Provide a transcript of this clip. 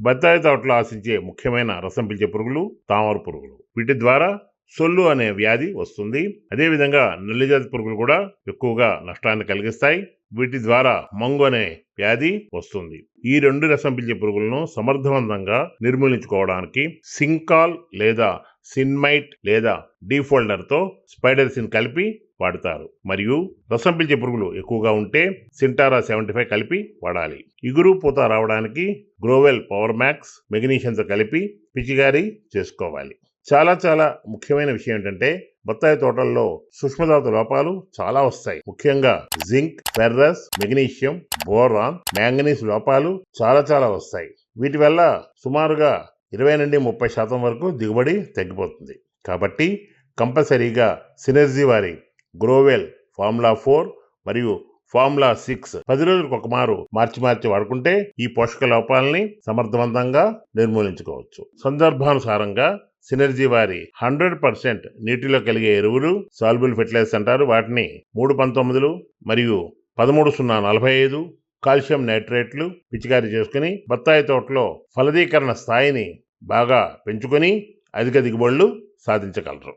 బత్తాయి తోటలో ఆశించే ముఖ్యమైన రసం పీల్చే పురుగులు తామర పురుగులు. వీటి ద్వారా సొల్లు అనే వ్యాధి వస్తుంది. అదేవిధంగా నల్లిజాతి పురుగులు కూడా ఎక్కువగా నష్టాన్ని కలిగిస్తాయి. వీటి ద్వారా మంగు అనే వ్యాధి వస్తుంది. ఈ 2 రసం పీల్చే పురుగులను సమర్థవంతంగా నిర్మూలించుకోవడానికి సింకాల్ లేదా సిన్మైట్ లేదా డీఫోల్డర్తో స్పైడర్సిన్ కలిపి వాడతారు. మరియు రసం పీల్చే పురుగులు ఎక్కువగా ఉంటే సింటారా 75 కలిపి వాడాలి. ఇగురు పూత రావడానికి గ్రోవెల్ పవర్ మ్యాక్స్ మెగ్నీషియంతో కలిపి పిచికారీ చేసుకోవాలి. చాలా ముఖ్యమైన విషయం ఏంటంటే బత్తాయి తోటల్లో సూక్ష్మధాతు లోపాలు చాలా వస్తాయి. ముఖ్యంగా zinc, ferrous, magnesium, boron, manganese లోపాలు చాలా వస్తాయి. వీటి వల్ల సుమారుగా 20 నుండి 30% వరకు దిగుబడి తగ్గిపోతుంది. కాబట్టి కంపల్సరీగా సినర్జీ వారి గ్రోవెల్ ఫార్ములా 4 మరియు ఫార్ములా 6 10 రోజులకు ఒక మారు మార్చి వాడుకుంటే ఈ పోషక లోపాలని సమర్థవంతంగా నిర్మూలించుకోవచ్చు. సందర్భానుసారంగా సినర్జీ వారి 100% నీటిలో కలిగే ఎరువులు సాల్యుబుల్ ఫెర్టిలైజర్స్ అంటారు. వాటిని 319 మరియు 13045 కాల్షియం నైట్రేట్లు పిచికారీ చేసుకుని బత్తాయి తోటలో ఫలదీకరణ స్థాయిని బాగా పెంచుకొని అధిక దిగుబడులు సాధించగలరు.